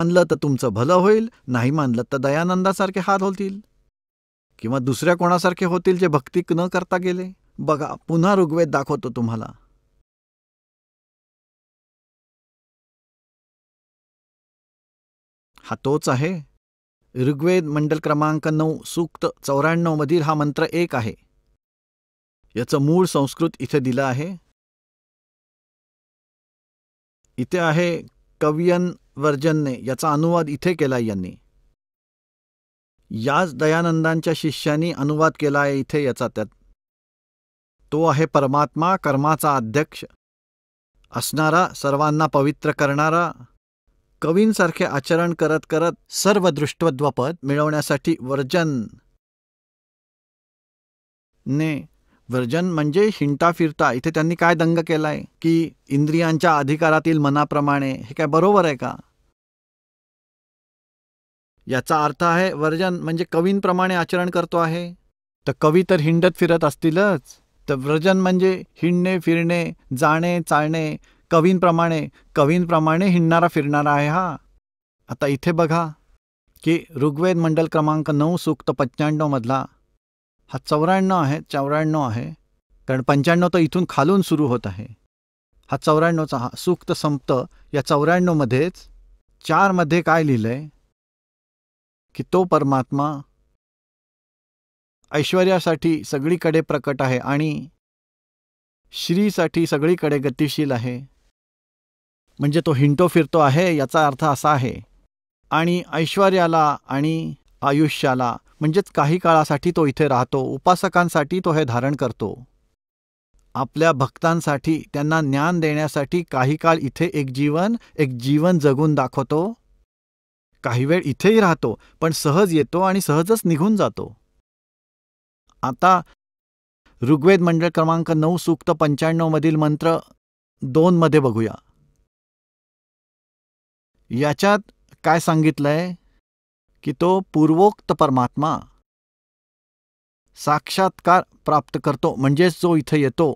मानलं तर तुमचं भलं होईल, नाही मानलं तर दयानंदासारखे हाल होतील किंवा दुसऱ्या कोणासारखे होतील जे भक्ती न करता गेले. बघा, पुन्हा ऋग्वेद दाखवतो तुम्हाला. हा तोच आहे. ऋग्वेद मंडल क्रमांक 9 सूक्त 94 मधील हा मंत्र 1 आहे. याचं मूळ संस्कृत इथे दिलं आहे. इथे आहे कवियन वर्जनने याचा अनुवाद इथे केलाय यांनी. याच दयानंदांच्या शिष्यांनी अनुवाद केला आहे इथे याचा त्यात. तो आहे परमात्मा, कर्माचा अध्यक्ष असणारा, सर्वांना पवित्र करणारा, कवींसारखे आचरण करत करत सर्व दृष्टवद्वपद मिळवण्यासाठी वर्जन म्हणजे हिंडता फिरता. इथे त्यांनी काय दंग केलाय की इंद्रियांच्या अधिकारातील मनाप्रमाणे. हे काय बरोबर आहे का? याचा अर्थ आहे वर्जन म्हणजे कवींप्रमाणे आचरण करतो आहे. तर कवी तर हिंडत फिरत असतीलच, तर व्रजन म्हणजे हिंडणे फिरणे, जाणे चालणे, कवींप्रमाणे हिंडणारा फिरणारा आहे हा. आता इथे बघा की ऋग्वेद मंडल क्रमांक 9 सूक्त 95 मधला हा 94 आहे, कारण 95 तर इथून खालून सुरू होत आहे. हा 94चा हा सूक्त संपतं. या 94 मध्येच 4 मध्ये काय लिहिलंय की तो परमात्मा ऐश्वर्यासाठी सगळीकडे प्रकट आहे आणि श्रीसाठी सगळीकडे गतिशील आहे. म्हणजे तो हिंडतो फिरतो आहे याचा अर्थ असा आहे. आणि ऐश्वर्याला आणि आयुष्याला म्हणजेच काही काळासाठी तो इथे राहतो. उपासकांसाठी तो हे धारण करतो. आपल्या भक्तांसाठी त्यांना ज्ञान देण्यासाठी काही काळ इथे एक जीवन जगून दाखवतो. काही वेळ इथेही राहतो, पण सहज येतो आणि सहजच निघून जातो. आता ऋग्वेद मंडळ क्रमांक 9 सूक्त 95 मधील मंत्र 2 मध्ये बघूया. याच्यात काय सांगितलंय की तो पूर्वोक्त परमात्मा साक्षात्कार प्राप्त करतो, म्हणजेच जो इथे येतो,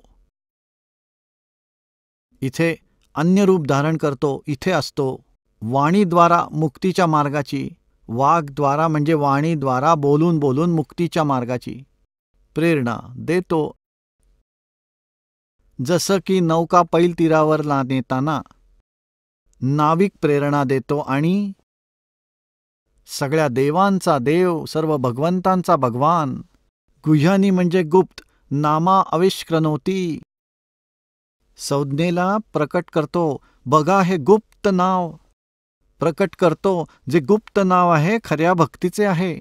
इथे अन्य रूप धारण करतो, इथे असतो. वाणीद्वारा मुक्तीच्या मार्गाची, वाग्द्वारा म्हणजे वाणीद्वारा बोलून बोलून मुक्तीच्या मार्गाची प्रेरणा देतो. जसं की नौका पैल तीरावर नेताना नाविक प्रेरणा देतो आणि सगळ्या देवांचा देव, सर्व भगवंतांचा भगवान, गुह्यानी म्हणजे गुप्त, नामा आविष्कृणोती, संज्ञेला प्रकट करतो. बघा, हे गुप्त नाव प्रकट करतो, जे गुप्त नाव आहे खऱ्या भक्तीचे आहे,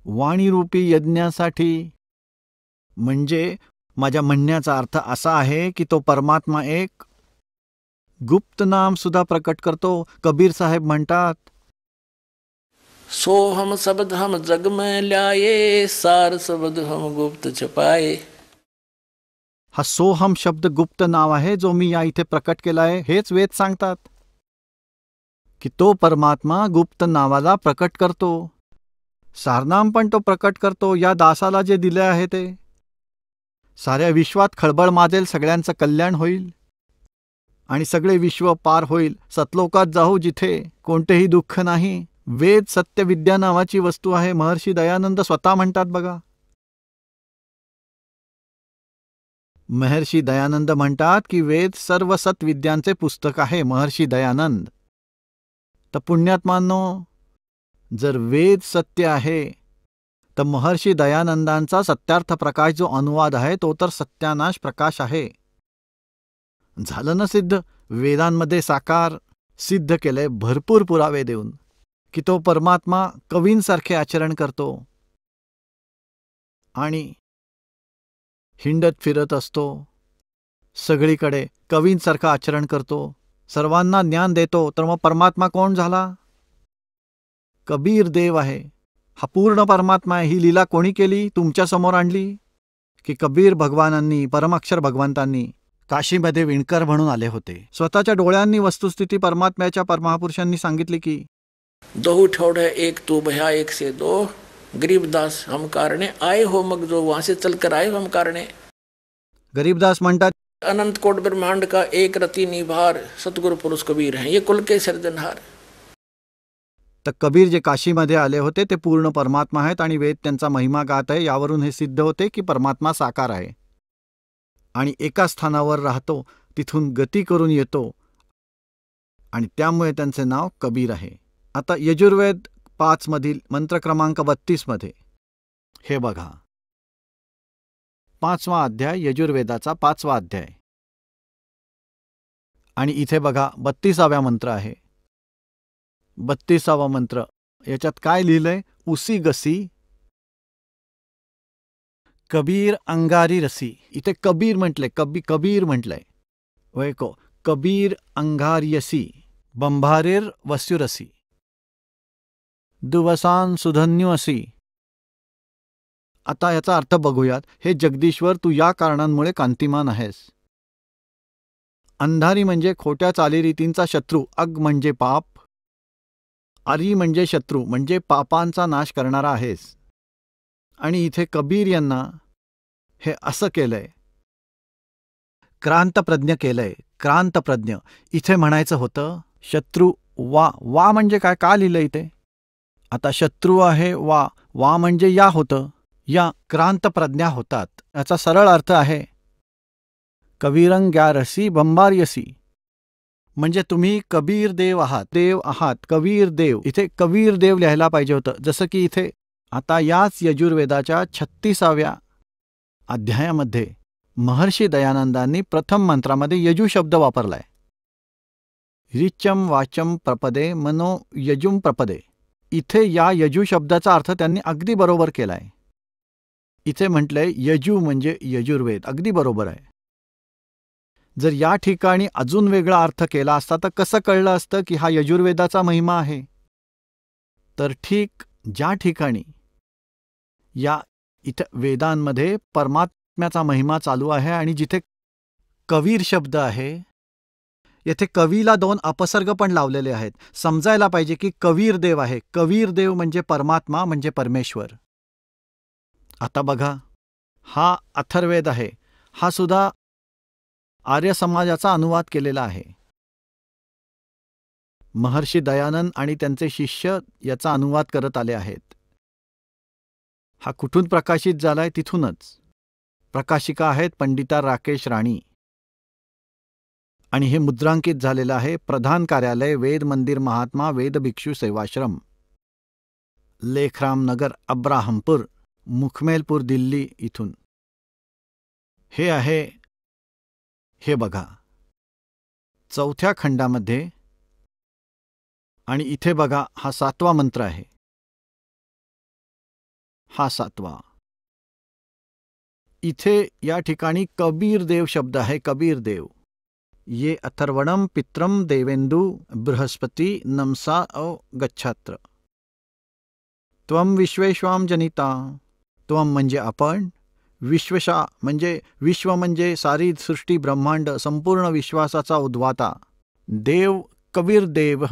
वाणीरूपी यज्ञासाठी. म्हणजे माझ्या म्हणण्याचा अर्थ असा आहे की तो परमात्मा एक गुप्त नाम सुद्धा प्रकट करतो. कबीर साहेब म्हणतात, सो हम शब्द हम जग में ल्याये, सार शब्द हम गुप्त छपाए. हा सोहम शब्द गुप्त नाव आहे जो मी या इथे प्रकट केला आहे. हेच वेद सांगतात की तो परमात्मा गुप्त नावाला प्रकट करतो. सारनाम पण तो प्रकट करतो या दासाला जे दिले आहे ते. साऱ्या विश्वात खळबळ माजेल, सगळ्यांचं कल्याण होईल आणि सगळे विश्व पार होईल. सतलोकात जाऊ जिथे कोणतेही दुःख नाही. वेद सत्यविद्या नावाची वस्तू आहे. महर्षी दयानंद स्वतः म्हणतात बघा. महर्षी दयानंद म्हणतात की वेद सर्व सत्विद्यांचे पुस्तक आहे. महर्षी दयानंद. तर पुण्यात्मांनो, जर वेद सत्य आहे तर महर्षी दयानंदांचा सत्यार्थ प्रकाश जो अनुवाद आहे तो तर सत्यानाश प्रकाश आहे. झालं ना सिद्ध. वेदांमध्ये साकार सिद्ध केलंय भरपूर पुरावे देऊन की तो परमात्मा कवींसारखे आचरण करतो आणि हिंडत फिरत असतो सगळीकडे, कवींसारखं आचरण करतो, सर्वांना ज्ञान देतो. तर मग परमात्मा कोण झाला? कबीर देव आहे. हा पूर्ण परमात्मा आहे. ही लीला कोणी केली? तुमच्या समोर आणली की कबीर भगवानांनी, परमाक्षर भगवंतांनी काशीमध्ये विणकर म्हणून आले होते. स्वतःच्या डोळ्यांनी वस्तुस्थिती परमात्म्याच्या परमहापुरुषांनी सांगितली की दो ठोड़ है एक तू भया एक से दो, गरीबदास हम कारणे आए हो मग जो, वहां से चलकर आए हो हम कारणे. गरीबदास म्हणतात, अनंत कोट ब्रह्मांड का एक रति निभार, सतगुरु पुरुष कबीर हैं, ये कुल के सिरजनहार. तर कबीर जे काशीमध्ये आले होते ते पूर्ण परमात्मा आहेत आणि वेद त्यांचा महिमा गात आहे. यावरून हे सिद्ध होते की परमात्मा साकार आहे आणि एका स्थानावर राहतो, तिथून गती करून येतो आणि त्यामुळे त्यांचे नाव कबीर आहे. आता यजुर्वेद 5 मधील मंत्र क्रमांक 32 मध्ये हे बघा. 5वा अध्याय, यजुर्वेदाचा 5वा अध्याय. आणि इथे बघा 32वा मंत्र आहे. 32वा मंत्र याच्यात काय लिहिलंय? उसी गसी कबीर अंगारी रसी. इथे कबीर म्हटलंय, कबीर म्हटलंय. वैको कबीर अंगार्यसी बंभारेर वस्युरसी दुवसान सुधन्यू असी. आता याचा अर्थ बघूयात. हे जगदीश्वर, तू या कारणांमुळे कांतिमान आहेस. अंधारी म्हणजे खोट्या चालीरीतींचा शत्रू, अग म्हणजे पाप, आरी म्हणजे शत्रू म्हणजे पापांचा नाश करणारा आहेस. आणि इथे कबीर यांना हे असं केलंय, क्रांतप्रज्ञ केलंय. क्रांतप्रज्ञ इथे म्हणायचं होतं शत्रू. वा म्हणजे काय? का लिहिलं इथे? आता शत्रू आहे वा म्हणजे या होतं. या क्रांतप्रज्ञा होतात. याचा सरळ अर्थ आहे कबीरंग्यारसी बंबार्यसी, म्हणजे तुम्ही कबीर देव आहात. कबीर देव. इथे कबीर देव लिहायला पाहिजे होतं. जसं की इथे आता याच यजुर्वेदाच्या 36व्या अध्यायामध्ये महर्षी दयानंदांनी प्रथम मंत्रामध्ये यजू शब्द वापरलाय. रिचम वाचम प्रपदे मनो यजुम प्रपदे. इथे या यजू शब्दाचा अर्थ त्यांनी अगदी बरोबर केलाय. इथे म्हटलंय यजू म्हणजे यजुर्वेद. अगदी बरोबर आहे. जर या ठिकाणी अजून वेगळा अर्थ केला असता तर कसं कळलं असतं की हा यजुर्वेदाचा महिमा आहे? तर ठीक ज्या ठिकाणी या इथं वेदांमध्ये परमात्म्याचा महिमा चालू आहे आणि जिथे कबीर शब्द आहे, येथे कवीला 2 अपसर्ग पण लावलेले आहेत. समजायला पाहिजे की कबीर देव आहे. कबीर देव म्हणजे परमात्मा, म्हणजे परमेश्वर. आता बघा, हा अथर्ववेद आहे. हा सुद्धा आर्य समाजाचा अनुवाद केलेला आहे. महर्षी दयानंद आणि त्यांचे शिष्य याचा अनुवाद करत आले आहेत. हा कुठून प्रकाशित झालाय? तिथूनच. प्रकाशिका आहेत पंडिता राकेश राणी आणि हे मुद्रांकित झालेलं आहे. प्रधान कार्यालय वेद मंदिर महात्मा वेद भिक्षू सेवाश्रम, लेखराम नगर, अब्राहमपूर, मुखमेलपूर, दिल्ली इथून. हे आहे, हे बघा 4थ्या खंडामध्ये. आणि इथे बघा हा 7वा मंत्र आहे. हा 7वा. इथे या ठिकाणी कबीर देव शब्द आहे. कबीर देव. ये अथर्वणम पित्रम देवेंदु बृहस्पती नमसा गच्छात्र त्वम विश्वेश्वाम जनिता. त्वम म्हणजे आपण, विश्वशा म्हणजे विश्व म्हणजे सारी सृष्टी ब्रह्मांड, संपूर्ण विश्वासाचा उद्वाता. देव कबीर देव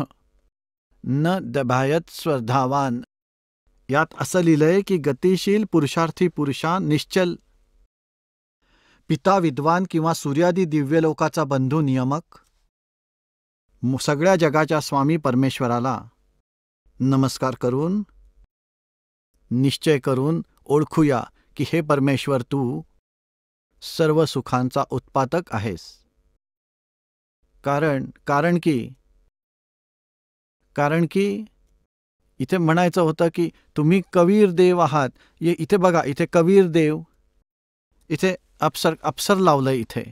न दभायत स्वधावान. यात असं लिहिलंय की गतिशील पुरुषार्थी पुरुषा, निश्चल पिता विद्वान किंवा सूर्यादी दिव्यलोकाचा बंधू नियमक, सगळ्या जगाच्या स्वामी परमेश्वराला नमस्कार करून निश्चय करून ओळखूया की हे परमेश्वर तू सर्व सुखांचा उत्पादक आहेस. कारण की इथे म्हणायचं होतं की तुम्ही कबीर देव आहात. इथे बघा, इथे कबीर देव, इथे अप्सर लावलंय इथे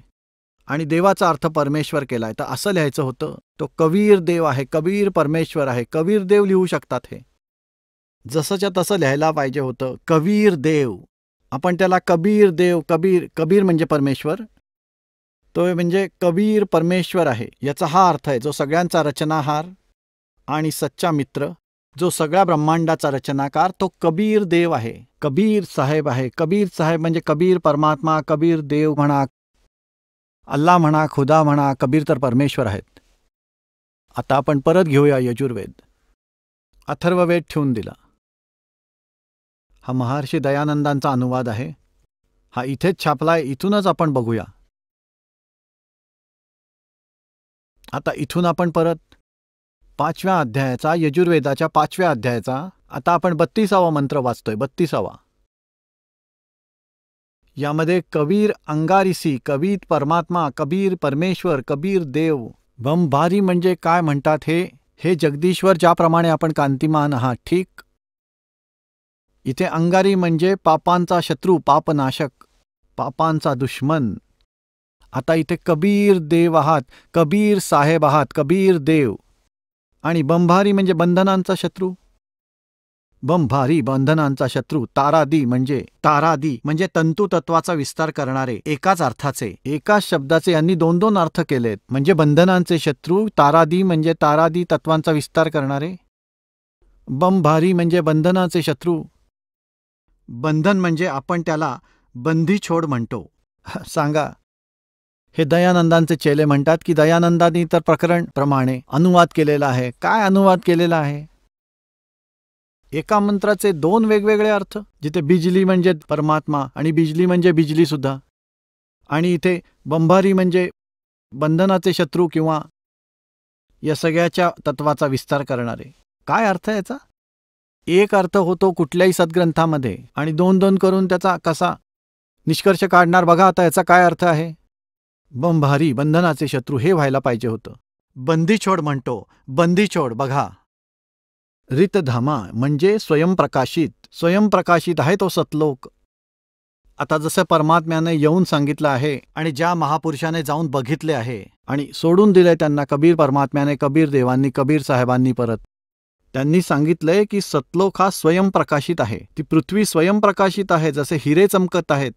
आणि देवाचा अर्थ परमेश्वर केलाय. तर असं लिहायचं होतं तो कबीर देव आहे, कबीर परमेश्वर आहे. कबीर देव लिहू शकतात. हे जसंच्या तसं लिहायला पाहिजे होतं. कबीर देव. आपण त्याला कबीर देव, कबीर म्हणजे परमेश्वर, तो म्हणजे कबीर परमेश्वर आहे याचा हा अर्थ आहे. जो सगळ्यांचा रचनाहार आणि सच्चा मित्र, जो सगळ्या ब्रह्मांडाचा रचनाकार, तो कबीर देव आहे. कबीर साहेब आहे. कबीर साहेब म्हणजे कबीर परमात्मा, कबीर देव म्हणा, अल्लाह म्हणा, खुदा म्हणा, कबीर तर परमेश्वर आहेत. आता आपण परत घेऊया यजुर्वेद. अथर्ववेद ठेवून दिला. हा महर्षी दयानंदांचा अनुवाद आहे. हा इथेच छापलाय. इथूनच आपण बघूया. आता इथून आपण परत 5व्या अध्यायाचा, यजुर्वेदाच्या 5व्या अध्यायाचा. आता आपण 32वा मंत्र वाचतोय. 32वा. यामध्ये कबीर अंगारिसी, कबीर परमात्मा, कबीर परमेश्वर, कबीर देव. बमभारी म्हणजे काय म्हणतात हे जगदीश्वर, ज्याप्रमाणे आपण कांतिमान आहात, ठीक. इथे अंगारी म्हणजे पापांचा शत्रू, पापनाशक, पापांचा दुश्मन. आता इथे कबीर देव आहात, कबीर साहेब आहात, कबीर देव. आणि बंभारी म्हणजे बंधनांचा शत्रू. बंभारी बंधनांचा शत्रू. तारादी म्हणजे तंतुतत्वाचा विस्तार करणारे, एकाच अर्थाचे, एकाच शब्दाचे यांनी 2-2 अर्थ केलेत. म्हणजे बंधनांचे शत्रू. तारादी म्हणजे तारादी तत्वांचा विस्तार करणारे. बंभारी म्हणजे बंधनाचे शत्रू. बंधन म्हणजे आपण त्याला बंदी छोड म्हणतो. सांगा. हे दयानंदांचे चेले म्हणतात की दयानंदांनी तर प्रकरण प्रमाणे अनुवाद केलेला आहे. काय अनुवाद केलेला आहे? एका मंत्राचे 2 वेगवेगळे अर्थ. जिथे बिजली म्हणजे परमात्मा आणि बिजली म्हणजे बिजली सुद्धा. आणि इथे बंभारी म्हणजे बंधनाचे शत्रू किंवा या सगळ्याच्या तत्वाचा विस्तार करणारे. काय अर्थ याचा? एक अर्थ होतो कुठल्याही सद्ग्रंथामध्ये आणि 2-2 करून त्याचा कसा निष्कर्ष काढणार बघा. आता याचा काय अर्थ आहे? बंभारी बंधनाचे शत्रू हे व्हायला पाहिजे होतं. बंदीछोड म्हणतो. बंदीछोड बघा. रितधामा म्हणजे स्वयंप्रकाशित. स्वयंप्रकाशित आहे तो सतलोक. आता जसं परमात्म्याने येऊन सांगितलं आहे आणि ज्या महापुरुषाने जाऊन बघितले आहे आणि सोडून दिले त्यांना, कबीर परमात्म्याने, कबीर देवांनी, कबीर साहेबांनी परत त्यांनी सांगितलंय की सतलोक हा स्वयंप्रकाशित आहे. ती पृथ्वी स्वयंप्रकाशित आहे, जसे हिरे चमकत आहेत.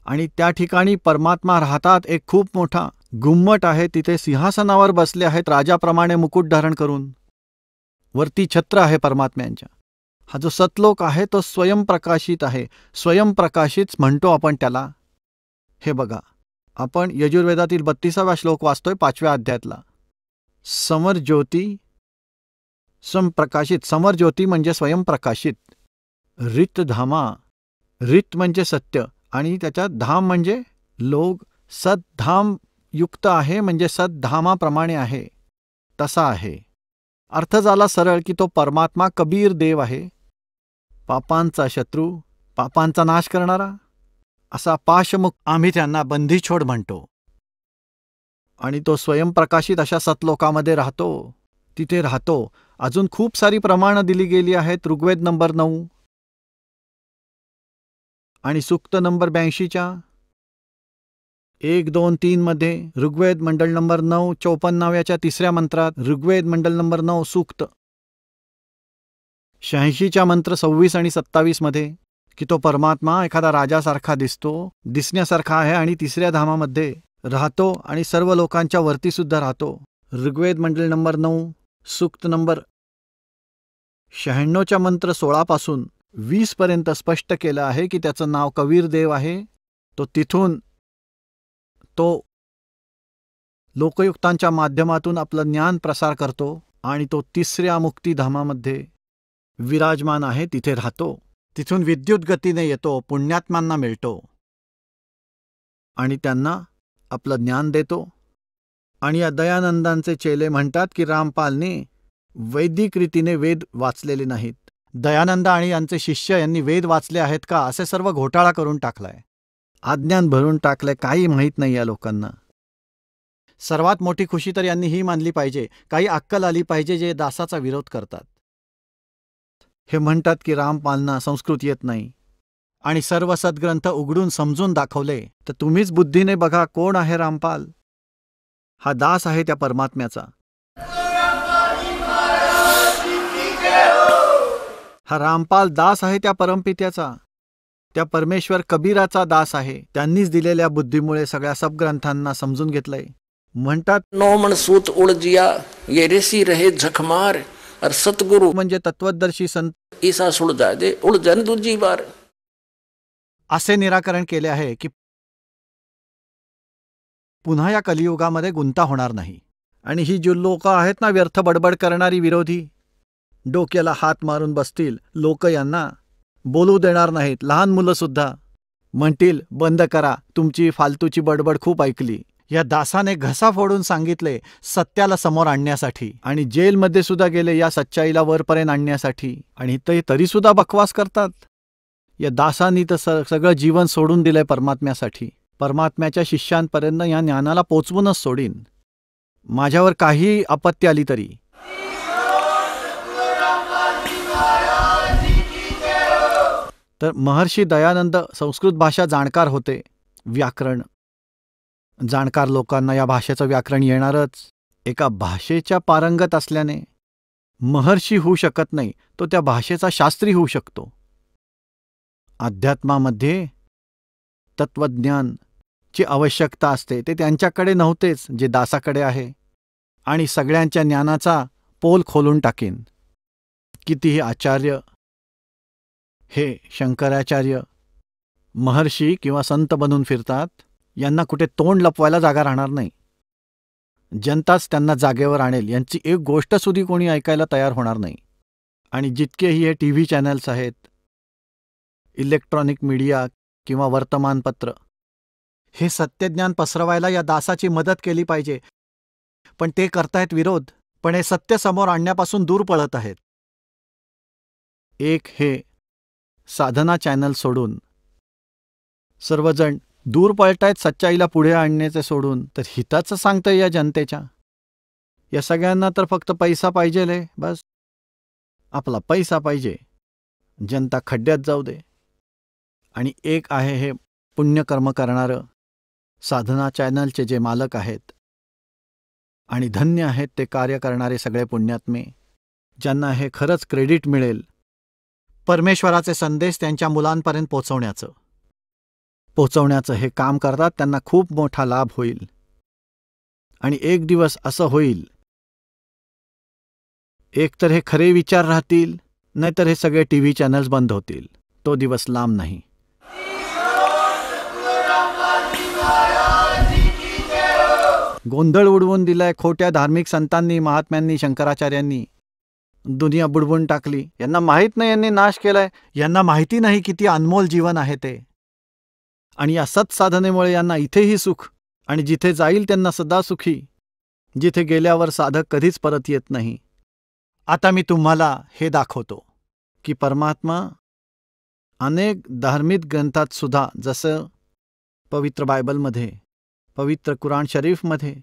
आणि त्या ठिकाणी परमात्मा राहतात. एक खूप मोठा गुम्मट आहे, तिथे सिंहासनावर बसले आहेत राजाप्रमाणे मुकुट धारण करून. वरती छत्र आहे परमात्म्यांच्या. हा जो सतलोक आहे तो स्वयंप्रकाशित आहे. स्वयंप्रकाशित म्हणतो आपण त्याला. हे बघा, आपण यजुर्वेदातील 32वा श्लोक वाचतोय 5व्या अध्यायातला. समरज्योती संप्रकाशित. समरज्योती म्हणजे स्वयंप्रकाशित. रितधामा. रित म्हणजे सत्य आणि त्याच्यात धाम म्हणजे लोक. सद्धाम युक्त आहे म्हणजे सद्धामाप्रमाणे आहे तसा आहे. अर्थ झाला सरळ की तो परमात्मा कबीर देव आहे. पापांचा शत्रू, पापांचा नाश करणारा, असा पाशमुक्त आम्ही त्यांना बंदीछोड म्हणतो. आणि तो स्वयंप्रकाशित अशा सतलोकामध्ये राहतो. तिथे राहतो. अजून खूप सारी प्रमाणं दिली गेली आहेत. ऋग्वेद नंबर 9 आणि सूक्त नंबर 82च्या 1, 2, 3 मध्ये ऋग्वेद मंडळ नंबर 9 54व्याच्या 3ऱ्या मंत्रात ऋग्वेद मंडळ नंबर 9 सूक्त 86च्या मंत्र 26 आणि 27 मध्ये की तो परमात्मा एखादा राजासारखा दिसण्यासारखा आहे आणि 3ऱ्या धामामध्ये राहतो आणि सर्व लोकांच्या वरती सुद्धा राहतो. ऋग्वेद मंडळ नंबर 9 सूक्त नंबर 96च्या मंत्र 16 पासून 20 पर्यंत स्पष्ट केलं आहे की त्याचं नाव कबीर देव आहे. तो तिथून तो लोकयुक्तांच्या माध्यमातून आपलं ज्ञान प्रसार करतो आणि तो 3ऱ्या मुक्तिधामामध्ये विराजमान आहे. तिथे राहतो. तिथून विद्युत गतीने येतो, पुण्यात्म्यांना मिळतो आणि त्यांना आपलं ज्ञान देतो. आणि या दयानंदांचे चेले म्हणतात की रामपालने वैदिक रीतीने वेद वाचलेले नाहीत. दयानंद आणि यांचे शिष्य यांनी वेद वाचले आहेत का असे सर्व घोटाळा करून टाकलाय. अज्ञान भरून टाकलंय. काही माहीत नाही या लोकांना. सर्वात मोठी खुशी तर यांनी ही मानली पाहिजे, काही अक्कल आली पाहिजे जे दासाचा विरोध करतात. हे म्हणतात की रामपालना संस्कृत येत नाही आणि सर्व सद्ग्रंथ उघडून समजून दाखवले. तर तुम्हीच बुद्धीने बघा कोण आहे रामपाल. हा दास आहे त्या परमात्म्याचा. हा रामपाल दास आहे त्या परमपित्याचा, त्या परमेश्वर कबीराचा दास आहे. त्यांनीच दिलेल्या बुद्धीमुळे सगळ्या सबग्रंथांना समजून घेतलंय. म्हणतात नौमन सूत उळजिया ये ऋषी रहे झकमार और सतगुरु म्हणजे तत्वदर्शी संत ईसा सुळजा दे उळजन दूजी बार. असे निराकरण केले आहे की पुन्हा या कलियुगामध्ये गुंता होणार नाही. आणि ही जी लोक आहेत ना व्यर्थ बडबड करणारी विरोधी, डोक्याला हात मारून बसतील. लोक यांना बोलू देणार नाहीत. लहान मुलं सुद्धा म्हणतील बंद करा, तुमची फालतूची बडबड खूप ऐकली. या दासाने घसा फोडून सांगितले सत्याला समोर आणण्यासाठी, आणि जेलमध्ये सुद्धा गेले या सच्चाईला वरपर्यंत आणण्यासाठी, आणि ते तरी सुद्धा बकवास करतात. या दासांनी तर सगळं जीवन सोडून दिलंय परमात्म्यासाठी. परमात्म्याच्या शिष्यांपर्यंत या ज्ञानाला पोचवूनच सोडीन, माझ्यावर काही आपत्ती आली तरी. तर महर्षी दयानंद संस्कृत भाषा जाणकार होते. व्याकरण जाणकार लोकांना या भाषेचं व्याकरण येणारच. एका भाषेच्या पारंगत असल्याने महर्षी होऊ शकत नाही, तो त्या भाषेचा शास्त्री होऊ शकतो. अध्यात्मामध्ये तत्वज्ञानची आवश्यकता असते, ते त्यांच्याकडे नव्हतेच जे दासाकडे आहे, आणि सगळ्यांच्या ज्ञानाचा पोल खोलून टाकीन. कितीही आचार्य हे शंकराचार्य महर्षी किंवा संत बनून फिरतात, यांना कुठे तोंड लपवायला जागा राहणार नाही. जनताच त्यांना जागेवर आणेल, यांची एक गोष्ट सुद्धा कोणी ऐकायला तयार होणार नाही. आणि जितकेही हे टी व्ही चॅनल्स आहेत, इलेक्ट्रॉनिक मीडिया किंवा वर्तमानपत्र, हे सत्यज्ञान पसरवायला या दासाची मदत केली पाहिजे, पण ते करतायत विरोध. पण हे सत्य समोर आणण्यापासून दूर पळत आहेत. एक हे साधना चॅनल सोडून सर्वजण दूर पळतायत सच्चाईला पुढे आणण्याचे सोडून, तर हिताचं सांगतंय या जनतेच्या. या सगळ्यांना तर फक्त पैसा पाहिजे, बस आपला पैसा पाहिजे, जनता खड्ड्यात जाऊ दे. आणि एक आहे हे पुण्यकर्म करणारं साधना चॅनलचे जे मालक आहेत, आणि धन्य आहेत ते कार्य करणारे सगळे पुण्यात्मे, ज्यांना हे खरंच क्रेडिट मिळेल परमेश्वराचे संदेश त्यांच्या मुलांपर्यंत पोचवण्याचं हे काम करतात. त्यांना खूप मोठा लाभ होईल. आणि एक दिवस असं होईल, एकतर हे खरे विचार राहतील, नाहीतर हे सगळे टी व्ही चॅनल्स बंद होतील. तो दिवस लांब नाही. गोंधळ उडवून दिलाय खोट्या धार्मिक संतांनी, महात्म्यांनी, शंकराचार्यांनी. दुनिया बुडवून टाकली. यांना माहीत नाही यांनी नाश केलाय. यांना माहिती नाही किती अनमोल जीवन आहे ते. आणि या सत्साधनेमुळे यांना इथेही सुख, आणि जिथे जाईल त्यांना सदा सुखी, जिथे गेल्यावर साधक कधीच परत येत नाही. आता मी तुम्हाला हे दाखवतो की परमात्मा अनेक धार्मिक ग्रंथात सुद्धा, जसं पवित्र बायबलमध्ये, पवित्र कुराण शरीफमध्ये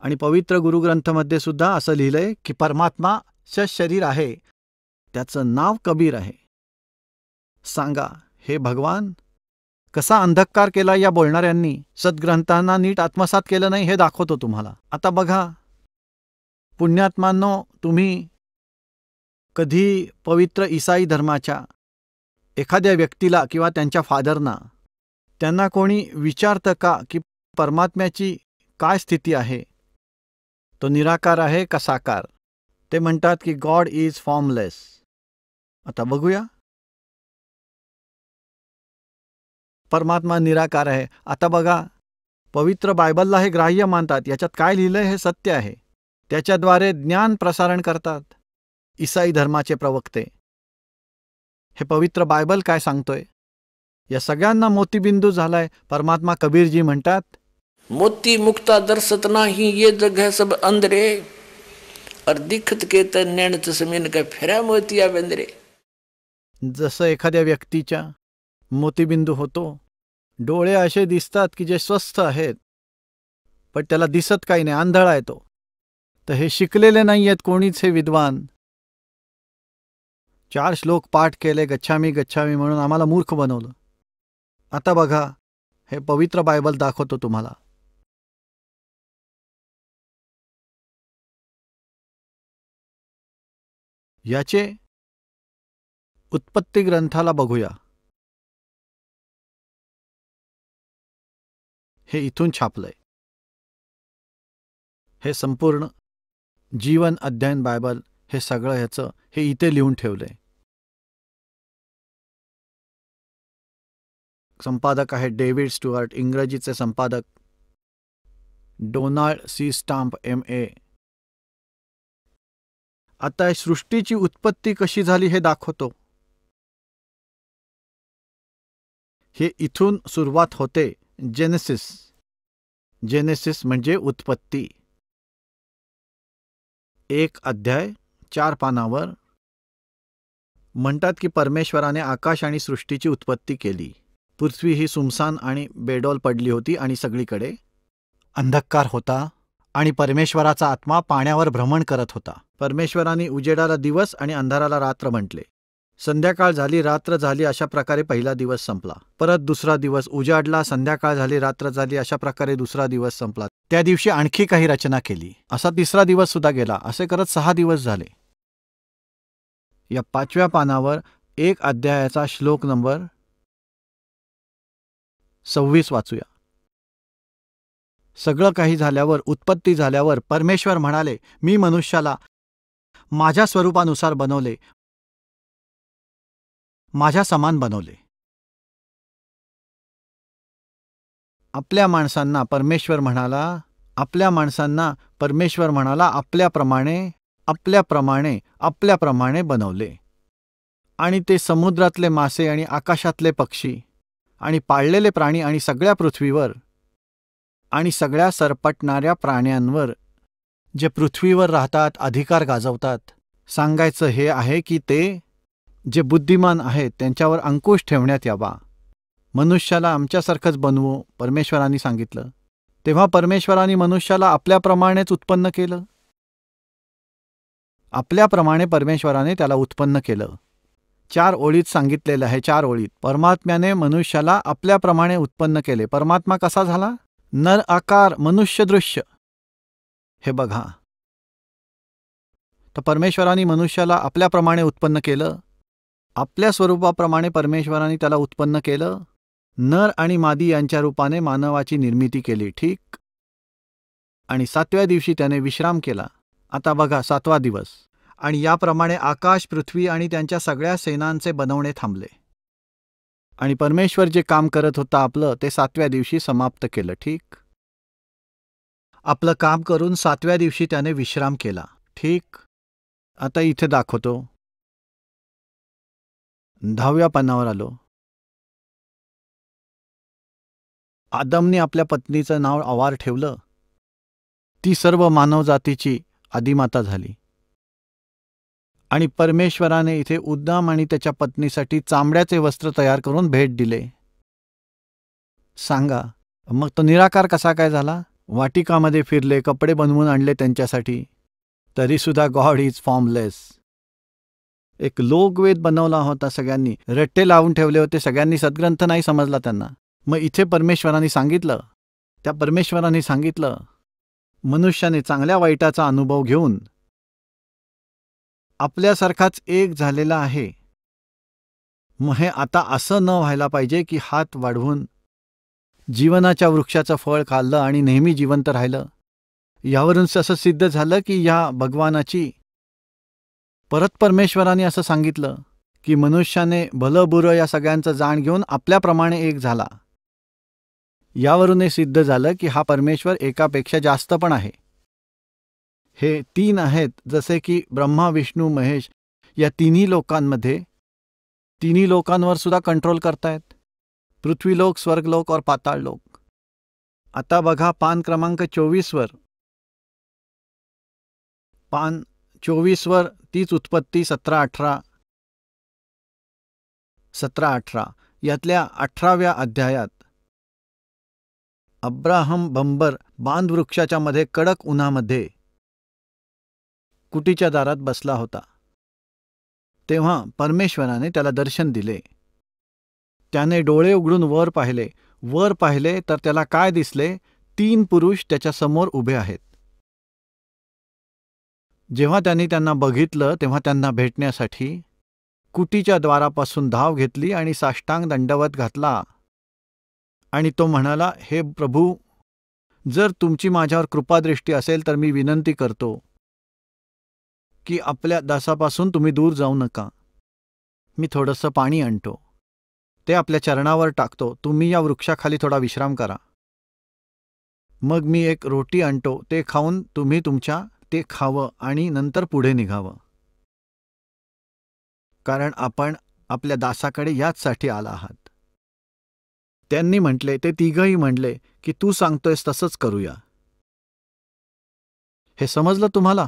आणि पवित्र गुरुग्रंथमध्ये सुद्धा असं लिहिलंय की परमात्माचं शरीर आहे, त्याचं नाव कबीर आहे. सांगा, हे भगवान कसा अंधकार केला या बोलणाऱ्यांनी. सद्ग्रंथांना नीट आत्मसात केलं नाही हे दाखवतो तुम्हाला. आता बघा पुण्यात्मांनो, तुम्ही कधी पवित्र ईसाई धर्माच्या एखाद्या व्यक्तीला किंवा त्यांच्या फादरना, त्यांना कोणी विचारतं का की परमात्म्याची काय स्थिती आहे, तो निराकार आहे का साकार? ते म्हणतात की गॉड इज फॉर्मलेस. आता बघूया, परमात्मा निराकार आहे. आता बघा, पवित्र बायबलला हे ग्राह्य मानतात. याच्यात काय लिहिलंय हे सत्य आहे. त्याच्याद्वारे ज्ञान प्रसारण करतात ईसाई धर्माचे प्रवक्ते. हे पवित्र बायबल काय सांगतोय? या सगळ्यांना मोतीबिंदू झालाय. परमात्मा कबीरजी म्हणतात, मोती मुक्ता दर्शत नाही ये जग है सब अंधरे, और दिखत के तर नैणच समीन काय फेऱ्या मोतिया बेंद्रे. जसं एखाद्या व्यक्तीच्या मोतीबिंदू होतो, डोळे असे दिसतात की जे स्वस्थ आहेत, पण त्याला दिसत काही नाही, आंधळा आहे तो. तर हे शिकलेले नाही आहेत कोणीच हे विद्वान. 4 श्लोक पाठ केले गच्छामी गच्छामी म्हणून आम्हाला मूर्ख बनवलं. आता बघा, हे पवित्र बायबल दाखवतो तुम्हाला. याचे उत्पत्ती ग्रंथाला बघूया. हे इथून छापलंय. हे संपूर्ण जीवन अध्ययन बायबल, हे सगळं ह्याचं हे इथे लिहून ठेवलंय. संपादक आहे डेव्हिड स्टुअर्ट, इंग्रजीचे संपादक डोनाल्ड सी स्टाम्प MA. आता सृष्टीची उत्पत्ती कशी झाली हे दाखवतो. हे इथून सुरुवात होते, जेनेसिस. जेनेसिस म्हणजे उत्पत्ती. 1 अध्याय 4 पानावर म्हणतात की परमेश्वराने आकाश आणि सृष्टीची उत्पत्ती केली. पृथ्वी ही सुमसान आणि बेडोल पडली होती आणि सगळीकडे अंधकार होता आणि परमेश्वराचा आत्मा पाण्यावर भ्रमण करत होता. परमेश्वराने उजेडाला दिवस आणि अंधाराला रात्र म्हटले. संध्याकाळ झाली, रात्र झाली, अशा प्रकारे पहिला दिवस संपला. परत दुसरा दिवस उजाडला, संध्याकाळ झाली, रात्र झाली, अशा प्रकारे दुसरा दिवस संपला. त्या दिवशी आणखी काही रचना केली. असा तिसरा दिवस सुद्धा गेला. असे करत 6 दिवस झाले. या 5व्या पानावर 1 अध्यायाचा श्लोक नंबर 26 वाचूया. सगळं काही झाल्यावर, उत्पत्ती झाल्यावर परमेश्वर म्हणाले, मी मनुष्याला माझ्या स्वरूपानुसार बनवले, माझ्या समान बनवले. आपल्या माणसांना परमेश्वर म्हणाला आपल्याप्रमाणे बनवले. आणि ते समुद्रातले मासे आणि आकाशातले पक्षी आणि पाळलेले प्राणी आणि सगळ्या पृथ्वीवर आणि सगळ्या सरपटणाऱ्या प्राण्यांवर जे पृथ्वीवर राहतात, अधिकार गाजवतात. सांगायचं हे आहे की ते जे बुद्धिमान आहेत त्यांच्यावर अंकुश ठेवण्यात यावा. मनुष्याला आमच्यासारखंच बनवू, परमेश्वरांनी सांगितलं. तेव्हा परमेश्वरांनी मनुष्याला आपल्याप्रमाणेच उत्पन्न केलं. आपल्याप्रमाणे परमेश्वराने त्याला उत्पन्न केलं. 4 ओळीत सांगितलेलं आहे. 4 ओळीत परमात्म्याने मनुष्याला आपल्याप्रमाणे उत्पन्न केले. परमात्मा कसा झाला? नर आकार, मनुष्य दृश्य. हे बघा, तर परमेश्वराने मनुष्याला आपल्याप्रमाणे उत्पन्न केलं. आपल्या स्वरूपाप्रमाणे परमेश्वराने त्याला उत्पन्न केलं. नर आणि मादी यांच्या रूपाने मानवाची निर्मिती केली. ठीक. आणि 7व्या दिवशी त्याने विश्राम केला. आता बघा 7वा दिवस. आणि याप्रमाणे आकाश, पृथ्वी आणि त्यांच्या सगळ्या सेनांचे बनवणे थांबले. आणि परमेश्वर जे काम करत होता आपलं, ते 7व्या दिवशी समाप्त केलं. ठीक. आपलं काम करून 7व्या दिवशी त्याने विश्राम केला. ठीक. आता इथे दाखवतो. 10व्या पानावर आलो. आदमने आपल्या पत्नीचं नाव अवार ठेवलं. ती सर्व मानवजातीची आदिमाता झाली. आणि परमेश्वराने इथे उद्दाम आणि त्याच्या पत्नीसाठी चामड्याचे वस्त्र तयार करून भेट दिले. सांगा, मग तो निराकार कसा काय झाला? वाटिकामध्ये फिरले, कपडे बनवून आणले त्यांच्यासाठी, तरीसुद्धा गॉड इज फॉर्मलेस. एक लोकवेद बनवला होता सगळ्यांनी, रट्टे लावून ठेवले होते सगळ्यांनी, सद्ग्रंथ नाही समजला त्यांना. मग इथे परमेश्वराने सांगितलं, मनुष्याने चांगल्या वाईटाचा अनुभव घेऊन आपल्यासारखाच एक झालेला आहे. मग हे आता असं न व्हायला पाहिजे की हात वाढवून जीवनाच्या वृक्षाचं फळ खाल्लं आणि नेहमी जिवंत राहिलं. यावरून असं सिद्ध झालं की या भगवानाची, परत परमेश्वराने असं सांगितलं की मनुष्याने भलं बुरं या सगळ्यांचं जाण घेऊन आपल्याप्रमाणे एक झाला. यावरून हे सिद्ध झालं की हा परमेश्वर एकापेक्षा जास्त पण आहे. हे 3 आहेत, जसे की ब्रह्मा, विष्णू, महेश या तिन्ही लोकांवर सुद्धा कंट्रोल करतायत. पृथ्वीलोक, स्वर्गलोक और पाताळलोक. आता बघा पान क्रमांक 24वर. पान 24वर तीच उत्पत्ती 17-18 यातल्या 18व्या अध्यायात अब्राहम बंबर बांधवृक्षाच्या मध्ये कडक उन्हामध्ये कुटीच्या दारात बसला होता. तेव्हा परमेश्वराने त्याला दर्शन दिले. त्याने डोळे उघडून वर पाहिले तर त्याला काय दिसले? 3 पुरुष त्याच्या समोर उभे आहेत. जेव्हा त्यांनी त्यांना बघितलं तेव्हा त्यांना भेटण्यासाठी कुटीच्या द्वारापासून धाव घेतली आणि साष्टांग दंडवत घातला. आणि तो म्हणाला, हे प्रभू, जर तुमची माझ्यावर कृपादृष्टी असेल तर मी विनंती करतो की आपल्या दासापासून तुम्ही दूर जाऊ नका. मी थोडंसं पाणी आणतो, ते आपल्या चरणावर टाकतो. तुम्ही या वृक्षाखाली थोडा विश्राम करा. मग मी एक रोटी आणतो, ते खाऊन तुम्ही ते खावं आणि नंतर पुढे निघावं. कारण आपण आपल्या दासाकडे याचसाठी आला आहात. ते तिघंही म्हटले की तू सांगतोयस तसंच करूया. हे समजलं तुम्हाला?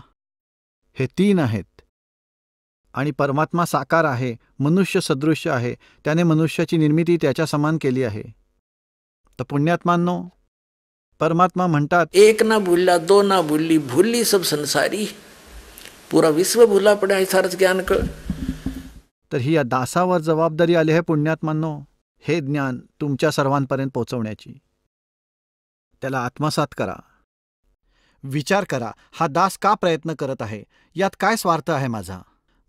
हे 3 आहेत. आणि परमात्मा साकार आहे, मनुष्य सदृश्य आहे, त्याने मनुष्याची निर्मिती त्याच्या समान केली आहे. तर पुण्यात्मांनो, परमात्मा म्हणतात, एक ना भूला, दो ना भूली, भूली सब संसारी. पूरा विश्व भूला पड़ा है सारच ज्ञान का. तर ही या दासावर जबाबदारी आली आहे पुण्यात्मांनो, हे ज्ञान तुमच्या सर्वांपर्यंत पोहोचवण्याची. त्याला आत्मसात करा. विचार करा, हा दास का प्रयत्न करत आहे? यात काय स्वार्थ आहे माझा?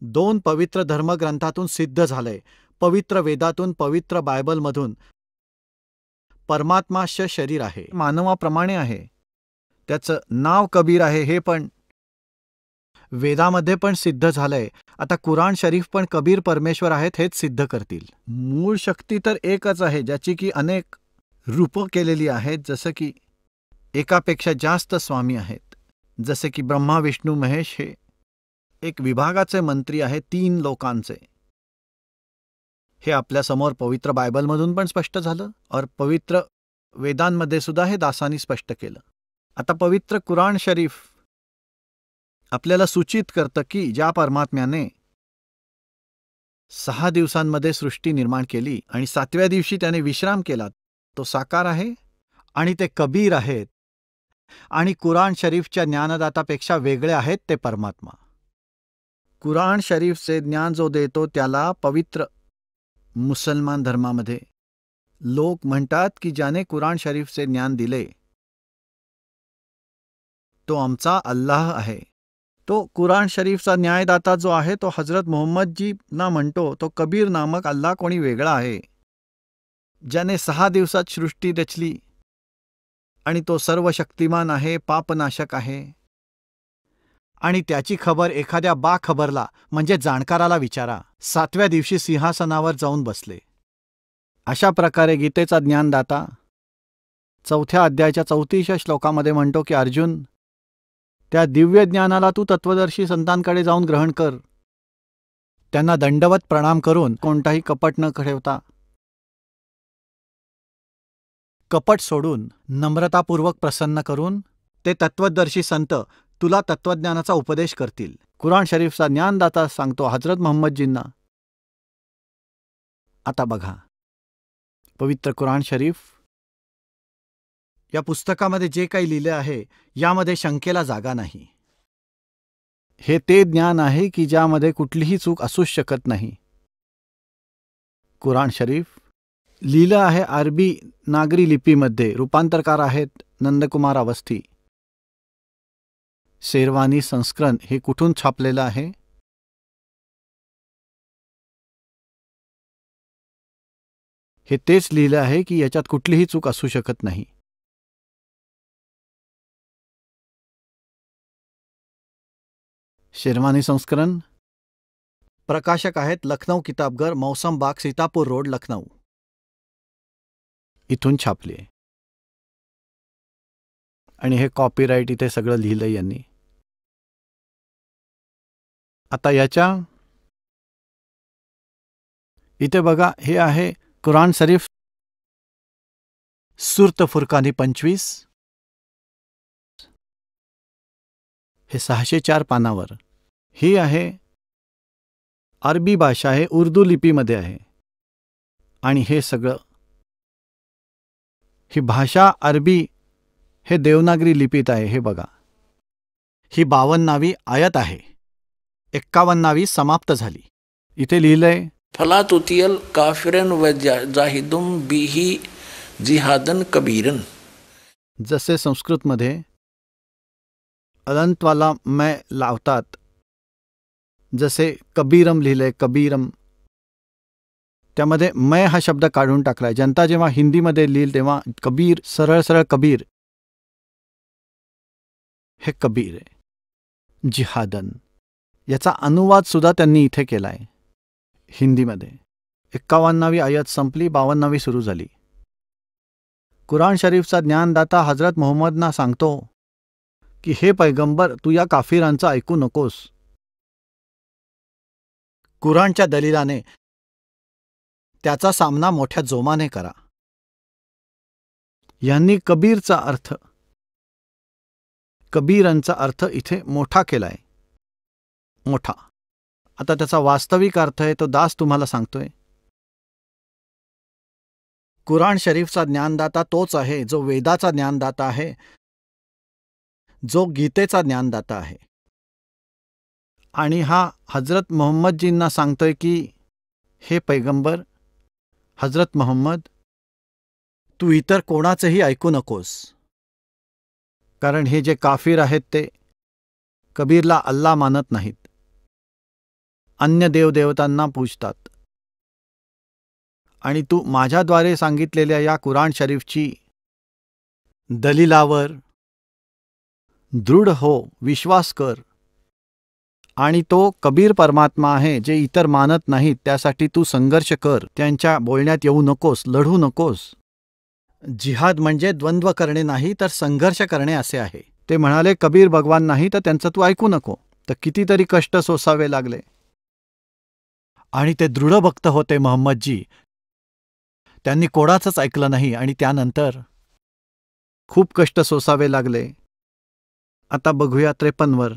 2 पवित्र धर्मग्रंथातून सिद्ध झालंय, पवित्र वेदातून, पवित्र बायबलमधून. परमात्माचं शरीर आहे, मानवाप्रमाणे आहे. त्याचं नाव कबीर आहे, हे पण वेदामध्ये पण सिद्ध झालंय. आता कुराण शरीफ पण कबीर परमेश्वर आहेत हेच सिद्ध करतील. मूळ शक्ती तर एकच आहे, ज्याची की अनेक रूपं केलेली आहेत, जसं की एकापेक्षा जास्त स्वामी आहेत. जसे की ब्रह्मा विष्णू महेश हे एक विभागाचे मंत्री आहेत 3 लोकांचे. हे आपल्यासमोर पवित्र बायबलमधून पण स्पष्ट झालं और पवित्र वेदांमध्ये सुद्धा हे दासांनी स्पष्ट केलं. आता पवित्र कुराण शरीफ आपल्याला सूचित करतं की ज्या परमात्म्याने 6 दिवसांमध्ये सृष्टी निर्माण केली आणि 7व्या दिवशी त्याने विश्राम केला, तो साकार आहे आणि ते कबीर आहेत. आणि कुराण शरीफच्या ज्ञानदातापेक्षा वेगळे आहेत ते परमात्मा. कुराण शरीफचे ज्ञान जो देतो त्याला पवित्र मुसलमान धर्मामध्ये लोक म्हणतात की ज्याने कुराण शरीफचे ज्ञान दिले तो आमचा अल्लाह आहे. तो कुराण शरीफचा न्यायदाता जो आहे तो हजरत मोहम्मदजी ना म्हणतो तो कबीर नामक अल्लाह कोणी वेगळा आहे, ज्याने 6 दिवसात सृष्टी रचली आणि तो सर्व शक्तिमान आहे, पापनाशक आहे. आणि त्याची खबर एखाद्या बाखबरला म्हणजे जाणकाराला विचारा. 7व्या दिवशी सिंहासनावर जाऊन बसले. अशा प्रकारे गीतेचा ज्ञानदाता 4थ्या अध्यायाच्या 34व्या श्लोकामध्ये म्हणतो की अर्जुन, त्या दिव्य ज्ञानाला तू तत्वदर्शी संतांकडे जाऊन ग्रहण कर. त्यांना दंडवत प्रणाम करून कोणताही कपट न ठेवता, कपट सोडून नम्रतापूर्वक प्रसन्न करून ते तत्वदर्शी संत तुला तत्वज्ञानाचा उपदेश करतील. कुराण शरीफचा ज्ञानदाता सांगतो हजरत मोहम्मदजींना. आता बघा, पवित्र कुराण शरीफ या पुस्तकामध्ये जे काही लिहिले आहे यामध्ये शंकेला जागा नाही. हे ते ज्ञान आहे की ज्यामध्ये कुठलीही चूक असूच शकत नाही. कुराण शरीफ लिहिलं आहे अरबी नागरी लिपीमध्ये. रूपांतरकार आहेत नंदकुमार अवस्थी. शेरवानी संस्करण हे कुठून छापलेलं आहे? हे तेच लिहिलं आहे की याच्यात कुठलीही चूक असू शकत नाही. शेरवानी संस्करण प्रकाशक आहेत लखनौ किताबघर, मौसम बाग, सीतापूर रोड, लखनौ. इथून छापले आणि हे कॉपीराईट इथे सगळं लिहिलंय यांनी. आता याच्या इथे बघा, हे आहे कुराण शरीफ सुरत फुरकानी 25. हे 604 पानावर. ही आहे अरबी भाषा आहे, उर्दू लिपीमध्ये आहे. आणि हे सगळं ही भाषा अरबी हे देवनागरी लिपीत आहे. हे बघा, ही 52वी आयत आहे. 51वी समाप्त झाली. इथे लिहिलंय फला तुतियल काफिरन व जाहिदुम बिही जिहादन कबीरन. जसे संस्कृतमध्ये अनंतवाला मै लावतात, जसे कबीरम लिहिलंय कबीरम, त्यामध्ये मै हा शब्द काढून टाकलाय. जनता जेव्हा हिंदीमध्ये लिहिल तेव्हा कबीर सरळ सरळ कबीर, हे कबीर आहे. जिहादन याचा अनुवाद सुद्धा त्यांनी इथे केलाय हिंदीमध्ये. 51वी आयत संपली, 52वी सुरू झाली. कुराण शरीफचा ज्ञानदाता हजरत मोहम्मदना सांगतो की हे पैगंबर, तू या काफिरांचं ऐकू नकोस. कुराणच्या दलिलाने त्याचा सामना मोठ्या जोमाने करा. यांनी कबीरांचा अर्थ इथे मोठा केलाय. मोठा. आता त्याचा वास्तविक अर्थ आहे तो दास तुम्हाला सांगतोय. कुराण शरीफचा ज्ञानदाता तोच आहे जो वेदाचा ज्ञानदाता आहे, जो गीतेचा ज्ञानदाता आहे. आणि हा हजरत मोहम्मदजींना सांगतोय की हे पैगंबर हजरत मोहम्मद, तू इतर कोणाचंही ऐकू नकोस. कारण हे जे काफिर आहेत ते कबीरला अल्लाह मानत नाहीत, अन्य देवदेवतांना पूजतात. आणि तू माझ्याद्वारे सांगितलेल्या या कुराण शरीफची दलिलावर दृढ हो, विश्वास कर. आणि तो कबीर परमात्मा आहे जे इतर मानत नाहीत, त्यासाठी तू संघर्ष कर. त्यांच्या बोलण्यात येऊ नकोस, लढू नकोस. जिहाद म्हणजे द्वंद्व करणे नाही तर संघर्ष करणे असे आहे. ते म्हणाले कबीर भगवान नाही तर त्यांचं तू ऐकू नको. तर कितीतरी कष्ट सोसावे लागले. आणि ते दृढ भक्त होते मोहम्मदजी. त्यांनी कोणाचंच ऐकलं नाही आणि त्यानंतर खूप कष्ट सोसावे लागले. आता बघूया 53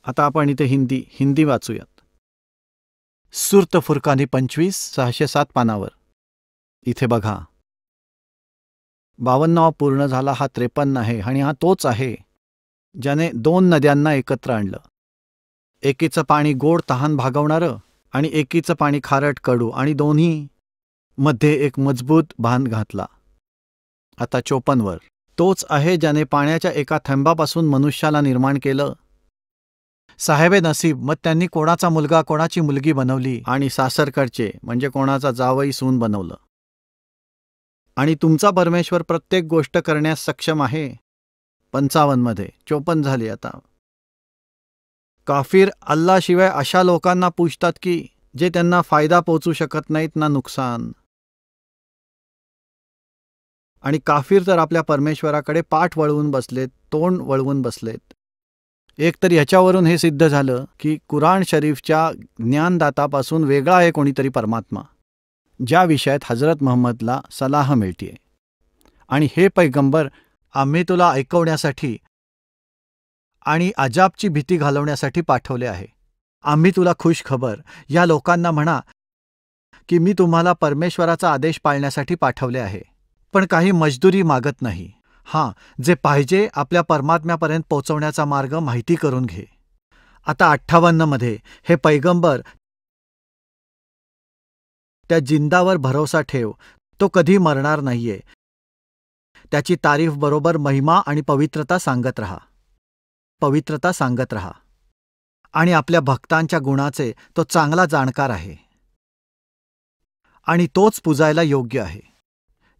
आता आपण इथे हिंदी वाचूयात. सुरत फुरकानी 25 607 पानावर. इथे बघा 52वा पूर्ण झाला, हा 53 आहे. आणि हा तोच आहे ज्याने 2 नद्यांना एकत्र आणलं. एकीचं पाणी गोड तहान भागवणारं आणि एकीचं पाणी खारट कडू, आणि दोन्ही मध्ये एक मजबूत बांध घातला. आता 54 तोच आहे ज्याने पाण्याच्या एका थेंबापासून मनुष्याला निर्माण केलं. साहेबे नसीब, मग त्यांनी कोणाचा मुलगा कोणाची मुलगी बनवली आणि सासरकडचे म्हणजे कोणाचा जावई सून बनवलं. आणि तुमचा परमेश्वर प्रत्येक गोष्ट करण्यास सक्षम आहे. 55 मध्ये 54 झाली. आता काफिर अल्लाशिवाय अशा लोकांना पूजतात की जे त्यांना फायदा पोचू शकत नाहीत ना नुकसान. आणि काफिर तर आपल्या परमेश्वराकडे पाठ वळवून बसलेत, तोंड वळवून बसलेत. एक तर याच्यावरून हे सिद्ध झालं की कुराण शरीफच्या ज्ञानदातापासून वेगळा आहे कोणीतरी परमात्मा, ज्या विषयात हजरत मोहम्मदला सलाह मिळतीये. आणि हे पैगंबर, आम्ही तुला ऐकवण्यासाठी आणि अजाबची भीती घालवण्यासाठी पाठवले आहे. आम्ही तुला खुश खबर, या लोकांना म्हणा की मी तुम्हाला परमेश्वराचा आदेश पाळण्यासाठी पाठवले आहे, पण काही मजदुरी मागत नाही. हां, जे पाहिजे आपल्या परमात्म्यापर्यंत पोचवण्याचा मार्ग माहिती करून घे. आता 58 मध्ये हे पैगंबर, त्या जिंदावर भरोसा ठेव, तो कधी मरणार नाहीये. त्याची तारीफ बरोबर महिमा आणि पवित्रता सांगत राहा. आणि आपल्या भक्तांच्या गुणाचे तो चांगला जाणकार आहे आणि तोच पुजायला योग्य आहे.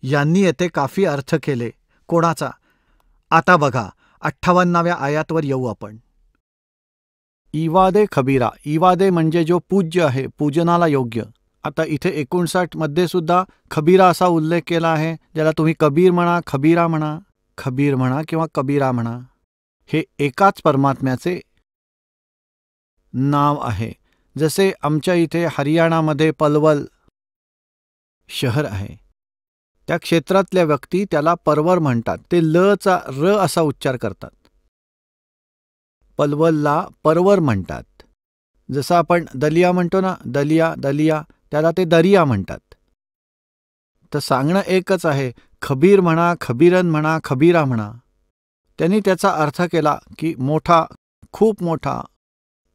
यांनी येथे काफी अर्थ केले. कोणाचा? आता बघा 58व्या आयातवर येऊ आपण. इवादे खबीरा. इवादे म्हणजे जो पूज्य आहे, पूजनाला योग्य. आता इथे 59 मध्ये सुद्धा खबीरा असा उल्लेख केला आहे, ज्याला तुम्ही कबीर म्हणा, खबीरा म्हणा, खबीर म्हणा किंवा कबीरा म्हणा. हे एकाच परमात्म्याचे नाव आहे. जसे आमच्या इथे हरियाणामध्ये पलवल शहर आहे, त्या क्षेत्रातल्या व्यक्ती त्याला परवर म्हणतात. ते लचा र असा उच्चार करतात. पलवलला परवर म्हणतात. जसं आपण दलिया म्हणतो ना, दलिया, त्याला ते दरिया म्हणतात. तर सांगणं एकच आहे. खबीर म्हणा, खबीरन म्हणा, खबीरा म्हणा. त्यांनी त्याचा अर्थ केला की मोठा, खूप मोठा.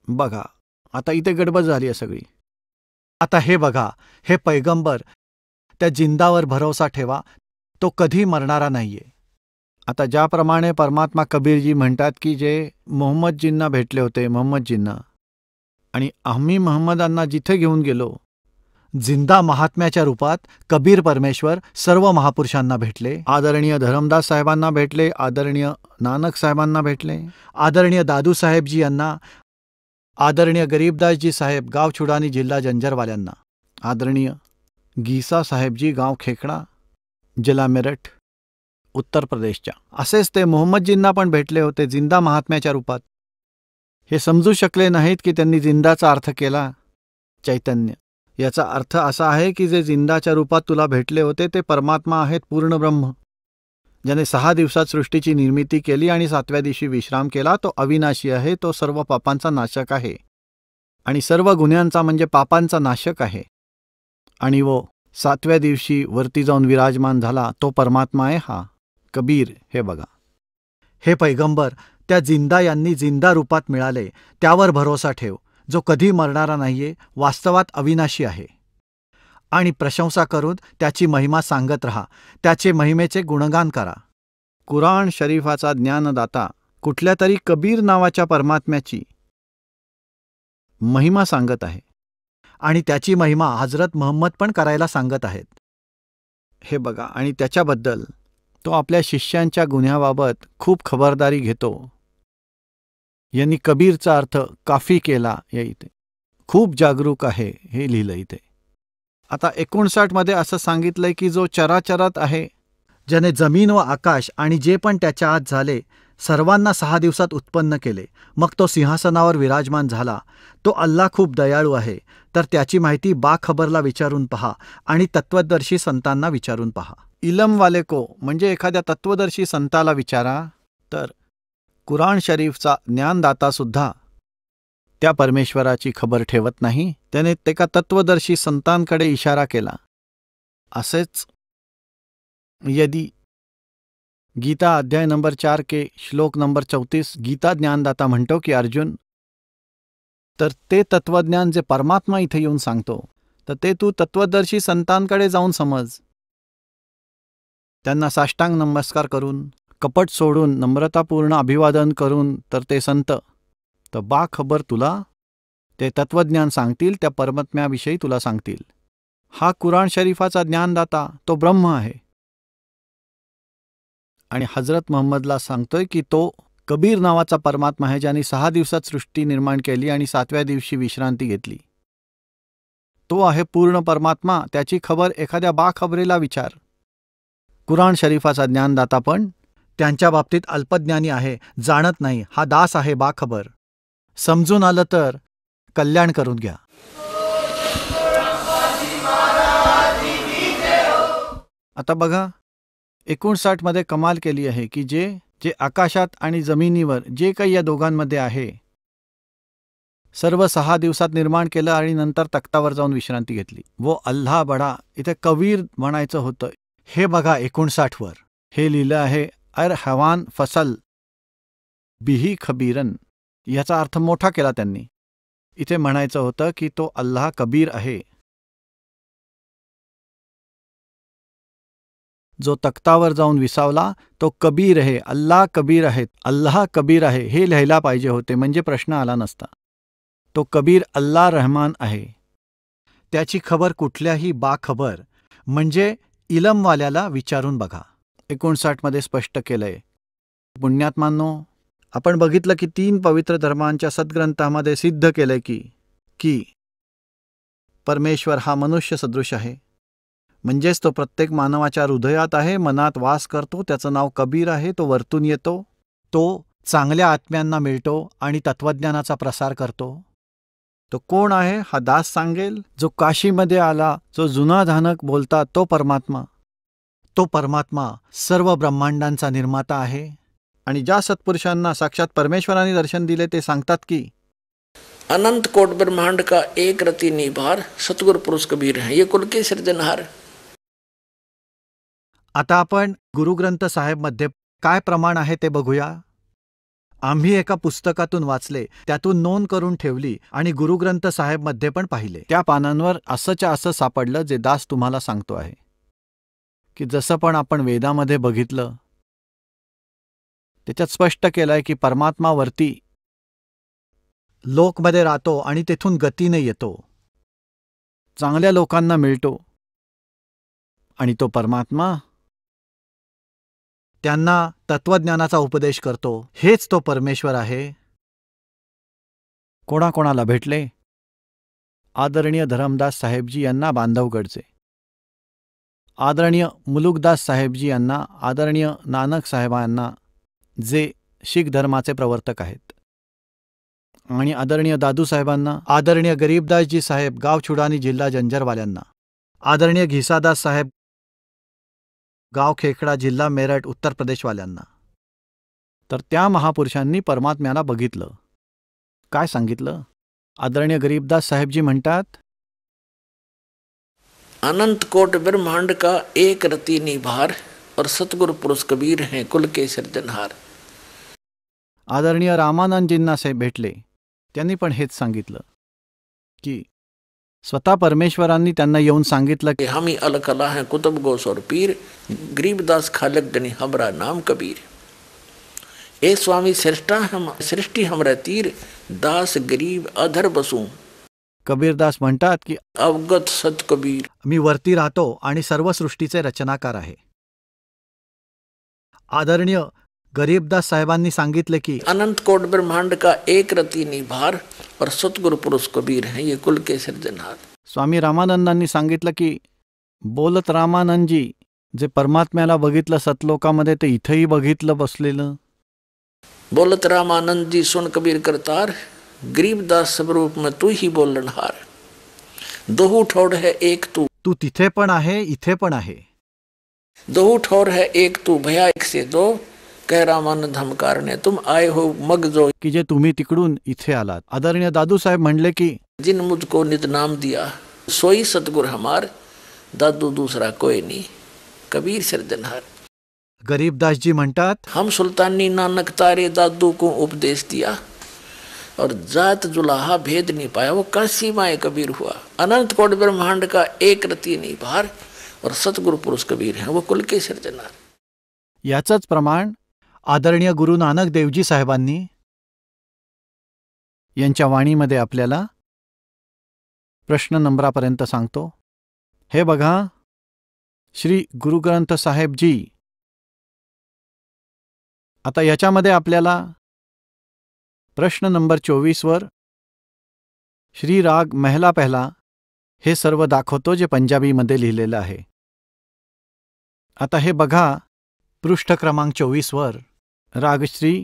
बघा आता इथे गडबड झाली आहे सगळी. आता हे बघा, हे पैगंबर, त्या जिंदावर भरोसा ठेवा, तो कधी मरणारा नाहीये. आता ज्याप्रमाणे परमात्मा कबीरजी म्हणतात की जे मोहम्मदजींना भेटले होते, मोहम्मदजींना, आणि आम्ही मोहम्मदांना जिथे घेऊन गेलो, जिंदा महात्म्याच्या रूपात कबीर परमेश्वर सर्व महापुरुषांना भेटले. आदरणीय धरमदास साहेबांना भेटले, आदरणीय नानक साहेबांना भेटले, आदरणीय दादू साहेबजी यांना, आदरणीय गरीबदासजी साहेब गाव छुडानी जिल्हा जंजरवाल्यांना, आदरणीय गीसा साहेबजी गाव खेकडा जिल्हा मेरठ उत्तर प्रदेशच्या. असेच ते मोहम्मदजींना पण भेटले होते जिंदा महात्म्याच्या रूपात. हे समजू शकले नाहीत की त्यांनी जिंदाचा अर्थ केला चैतन्य. याचा अर्थ असा आहे की जे जिंदाच्या रूपात तुला भेटले होते ते परमात्मा आहेत, पूर्ण ब्रह्म. ज्याने 6 दिवसात सृष्टीची निर्मिती केली आणि 7व्या दिवशी विश्राम केला, तो अविनाशी आहे, तो सर्व पापांचा नाशक आहे आणि सर्व गुन्ह्यांचा म्हणजे पापांचा नाशक आहे. आणि वो 7व्या दिवशी वरती जाऊन विराजमान झाला, तो परमात्मा आहे. हा कबीर. हे बघा, हे पैगंबर, त्या जिंदा यांनी जिंदा रूपात मिळाले त्यावर भरोसा ठेव, जो कधी मरणारा नाहीये, वास्तवात अविनाशी आहे. आणि प्रशंसा करून त्याची महिमा सांगत रहा, त्याचे महिमेचे गुणगान करा. कुराण शरीफाचा ज्ञानदाता कुठल्या तरी कबीर नावाच्या परमात्म्याची महिमा सांगत आहे आणि त्याची महिमा हजरत महम्मद पण करायला सांगत आहेत. हे बघा, आणि त्याच्याबद्दल तो आपल्या शिष्यांच्या गुन्ह्याबाबत खूप खबरदारी घेतो. यांनी कबीरचा अर्थ काफी केला या इथे. खूप जागरूक आहे हे लिहिलं इथे. आता 59 मध्ये असं सांगितलंय की जो चराचरात आहे, ज्याने जमीन व आकाश आणि जे पण त्याच्या आत झाले सर्वांना 6 दिवसात उत्पन्न केले, मग तो सिंहासनावर विराजमान झाला, तो अल्लाह खूप दयाळू आहे. तर त्याची माहिती बाखबरला विचारून पहा आणि तत्वदर्शी संतांना विचारून पहा. इलमवाले को म्हणजे एखाद्या तत्वदर्शी संताला विचारा. तर कुराण शरीफचा ज्ञानदातासुद्धा त्या परमेश्वराची खबर ठेवत नाही. त्याने एका तत्वदर्शी संतांकडे इशारा केला. असेच यदि गीता अध्याय नंबर 4 के श्लोक नंबर 34 गीता ज्ञानदाता म्हणतो की अर्जुन, तर ते तत्वज्ञान जे परमात्मा इथे येऊन सांगतो, तर ते तू तत्वदर्शी संतांकडे जाऊन समज. त्यांना साष्टांग नमस्कार करून, कपट सोडून, नम्रतापूर्ण अभिवादन करून तर ते संत तर बाखबर तुला ते तत्वज्ञान सांगतील, त्या परमात्म्याविषयी तुला सांगतील. हा कुराण शरीफाचा ज्ञानदाता तो ब्रह्म आहे. आणि हजरत महम्मदला सांगतोय की तो कबीर नावाचा परमात्मा आहे, ज्याने 6 दिवसात सृष्टी निर्माण केली आणि 7व्या दिवशी विश्रांती घेतली. तो आहे पूर्ण परमात्मा. त्याची खबर एखाद्या बाखबरेला विचार. कुराण शरीफाचा ज्ञानदाता पण त्यांच्या बाबतीत अल्पज्ञानी आहे, जाणत नाही. हा दास आहे बाखबर. समजून आलं तर कल्याण करून घ्या. आता बघा, 59 मध्ये कमाल केली आहे की जे आकाशात आणि जमिनीवर जे काही या दोघांमध्ये आहे, सर्व 6 दिवसात निर्माण केलं आणि नंतर तख्तावर जाऊन विश्रांती घेतली. वो अल्लाह बडा. इथे कबीर म्हणायचं होतं. हे बघा 59 वर हे लिहिलं आहे, अर हवान फसल बिही खबीरन. याचा अर्थ मोठा केला त्यांनी. इथे म्हणायचं होतं की तो अल्लाह कबीर आहे, जो तख्तावर जाऊन विसावला तो कबीर आहे. अल्लाह कबीर आहेत, अल्लाह कबीर आहे हे लिहायला पाहिजे होते, म्हणजे प्रश्न आला नसता. तो कबीर अल्लाह रहमान आहे. त्याची खबर कुठल्याही बाखबर म्हणजे इलमवाल्याला विचारून बघा. 59 मध्ये स्पष्ट केलंय. पुण्यात्मांनो, आपण बघितलं की 3 पवित्र धर्मांच्या सद्ग्रंथामध्ये सिद्ध केलंय की परमेश्वर हा मनुष्य सदृश आहे, म्हणजेच तो प्रत्येक मानवाच्या हृदयात आहे, मनात वास करतो. त्याचं नाव कबीर आहे. तो वरतून येतो, तो चांगल्या आत्म्यांना मिळतो आणि तत्वज्ञानाचा प्रसार करतो. तो कोण आहे हा दास सांगेल. जो काशीमध्ये आला, जो जुना धानक बोलता तो परमात्मा. तो परमात्मा सर्व ब्रह्मांडांचा निर्माता आहे. आणि ज्या सत्पुरुषांना साक्षात परमेश्वराने दर्शन दिले ते सांगतात की अनंत कोट ब्रह्मांड का एक रति निभार सतगुरु पुरुष कबीर है, ये कुल के सृजनहार. आता आपण गुरुग्रंथ साहेब मध्ये काय प्रमाण आहे ते बघूया. आम्ही एका पुस्तकातून वाचले, त्यातून नोंद करून ठेवली आणि गुरुग्रंथ साहेब मध्ये पण पाहिले. त्या पानांवर असंच्या असं सापडलं जे दास तुम्हाला सांगतो आहे की जसं पण आपण वेदामध्ये बघितलं त्याच्यात स्पष्ट केलंय की परमात्मा वरती लोकमध्ये राहतो आणि तेथून गतीने येतो, चांगल्या लोकांना मिळतो आणि तो परमात्मा त्यांना तत्वज्ञानाचा उपदेश करतो. हेच तो परमेश्वर आहे. कोणाकोणाला भेटले? आदरणीय धरमदास साहेबजी यांना बांधवगडचे, आदरणीय मुलुकदास साहेबजी यांना, आदरणीय नानक साहेबांना जे शीख धर्माचे प्रवर्तक आहेत, आणि आदरणीय दादू साहेबांना, आदरणीय गरीबदासजी साहेब गाव छुडानी जिल्हा जंजरवाल्यांना, आदरणीय घिसादास साहेब गाव खेकडा, जिल्हा मेरठ, उत्तर प्रदेशवाल्यांना. तर त्या महापुरुषांनी परमात्म्याला बघितलं. काय सांगितलं? आदरणीय गरीबदास साहेबजी म्हणतात, अनंत कोट ब्रह्मांड का एक रति निभार और सतगुरु पुरुष कबीर हैं कुल के सिरजनहार. आदरणीय रामानंदजींना साहेब भेटले. त्यांनी पण हेच सांगितलं की स्वतः परमेश्वरांनी त्यांना येऊन सांगितलं की हम ही अलकला हैं कुतुब गोस और पीर, गरीबदास खालक दनी हमरा नाम कबीर. ए स्वामी श्रेष्ठा हम सृष्टि हमरा तीर, दास गरीब अधर बसू. कबीरदास म्हणतात की अवगत सत कबीर. मी वरती राहतो आणि सर्व सृष्टीचे रचनाकार आहे. आदरणीय गरीबदास साहेबांनी सांगितले की अनंत कोट ब्रह्मांड का एक रति निभार और सतगुरु पुरुष कबीर हैं ये कुल के सिरजनहार. स्वामी रामानंदांनी सांगितलं की बोलत रामानंदजी जे परमात्म्याला बघितलं सतलोकामध्ये ते इथेही बघितलं बसलेलं. बोलत रामानंद जी सुन कबीर करतार, गरीबदास स्वरूप में तू ही बोलनहार. दोहू ठोर है एक तू. तू तिथे पण आहे, इथे पण आहे. दोहू ठोर है एक तू, भया एक से दो, कह रामानंद हम कारणे तुम आए हो मग जो. की जे तुम्ही तिकडून इथे आलात. आदरणीय दादू साहेब म्हणले की जिन मुझको नित नाम दिया सोई सतगुर हमार, दादू दूसरा कोई नहीं कबीर सिरजनहार. गरीबदासजी म्हणतात हम सुल्तानी नानक तारे दादू को उपदेश दिया और जात जुलाहा भेद नहीं पाया, वो काशी माए कबीर हुआ. अनंत कोट ब्रह्मांड का एक रति निभार और सतगुरु पुरुष कबीर हैं वो कुल के सिरजनहार. याचंच प्रमाण आदरणीय गुरु नानक देवजी साहेबांनी यांच्या वाणीमध्ये आपल्याला प्रश्न नंबरापर्यंत सांगतो. हे बघा, श्री गुरुग्रंथ साहेबजी. आता याच्यामध्ये आपल्याला प्रश्न नंबर 24 वर श्री राग महला पहला हे सर्व दाखवतो जे पंजाबीमध्ये लिहिलेलं आहे. आता हे बघा, पृष्ठ क्रमांक 24 वर रागश्री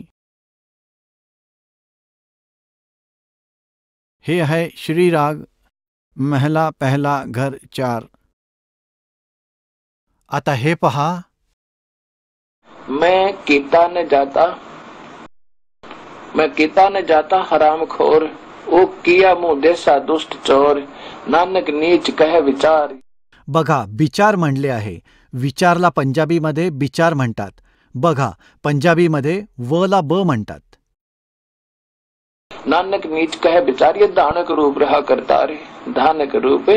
हे आहे श्री राग महला पहला घर 4. आता हे पहा, मैं कीता न जाता हराम खोर, ओ किया मुँह देसा दुष्ट चोर, नानक नीच कह विचार. बघा, विचार म्हणले आहे. विचारला पंजाबीमध्ये विचार म्हणतात. बघा, पंजाबीमध्ये वला ब म्हणतात. नानक नीच कह विचार, ये दानक रूप रहा करता रे, दानक रूप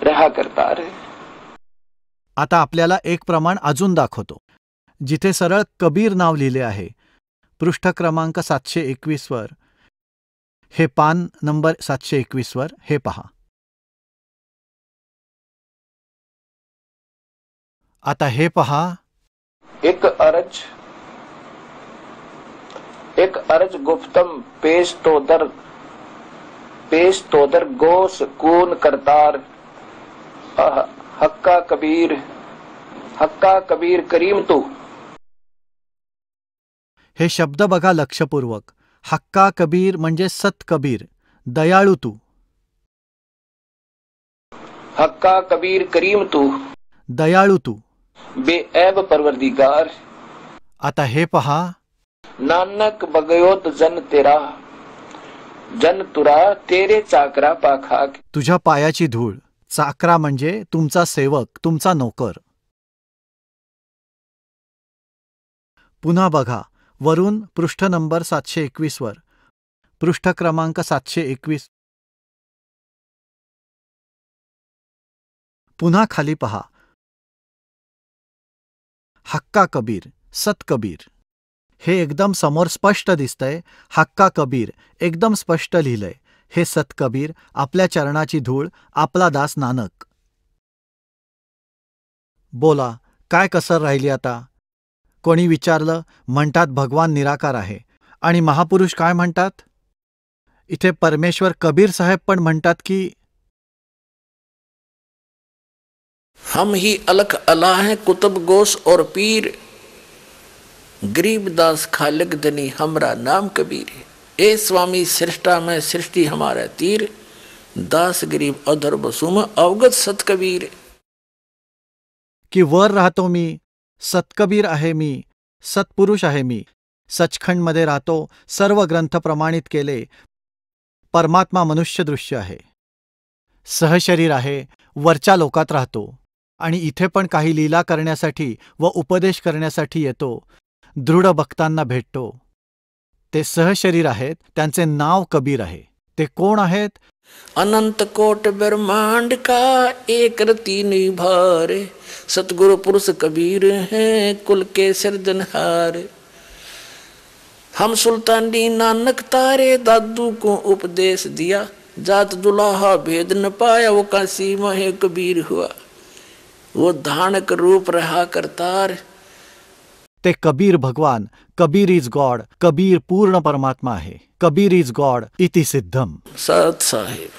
रहा करता रे. आता आपल्याला एक प्रमाण अजून दाखवतो, जिथे सरळ कबीर नाव लिहिले आहे. पृष्ठ क्रमांक 721 वर, हे पान नंबर 721 वर हे पहा. आता हे पहा, एक अरज गुप्तम पेश तोदर गोस कून करतार, हक्का कबीर करीम तू. हे शब्द बघा लक्षपूर्वक. हक्का कबीर म्हणजे सत कबीर, दयाळू तू. हक्का कबीर करीम तू, दयाळू तू. बेऐब परवरदिगार. आता हे पहा, नानक बगयोत जन तुरा तेरे चाकरा पाखा. तुझ्या पायाची धूळ. चाकरा म्हणजे तुमचा सेवक, तुमचा नोकर. पुन्हा बघा, वरून पृष्ठ नंबर 721 वर, पृष्ठ क्रमांक 721. पुन्हा खाली पहा, हक्का कबीर, सत कबीर. हे एकदम समोर स्पष्ट दिसतंय. हक्का कबीर एकदम स्पष्ट लिहिलंय. हे सत कबीर, आपल्या चरणाची धूळ, आपला दास नानक. बोला, काय कसर राहिली आता? कोणी विचारलं, म्हणतात भगवान निराकार आहे. आणि महापुरुष काय म्हणतात? इथे परमेश्वर कबीर साहेब पण म्हणतात की हम ही अलख अला हैं कुतुब गोस और पीर, गरीबदास खालिक दनी हमरा नाम कबीर. ए स्वामी सृष्टा में सृष्टि हमारा तीर, दास गरीब अधर बसुम अवगत सत कबीर. की वर राहतो मी, सतकबीर आहे मी, सत्पुरुष आहे मी, सचखंडमध्ये राहतो, सर्व ग्रंथ प्रमाणित केले, परमात्मा मनुष्य दृश्य आहे, सहशरीर आहे, वरच्या लोकात राहतो आणि इथे पण काही लीला करण्यासाठी व उपदेश करण्यासाठी येतो, दृढ भक्तांना भेटतो. ते सहशरीर आहेत, त्यांचे नाव कबीर आहे. ते कोण आहेत? अनंत कोट ब्रह्मांड का एक रति निभार, सतगुरु पुरुष कबीर हैं कुल के सिरजनहार. हम सुल्तानी नानक तारे दादू को उपदेश दिया, जात दुलाहा भेद न पाया वो काशी में कबीर हुआ. वो धानक रूप रहा करतार. ते कबीर भगवान, कबीर इज गॉड, कबीर पूर्ण परमात्मा आहे. कबीर इज गॉड इति सिद्धम. सत साहेब.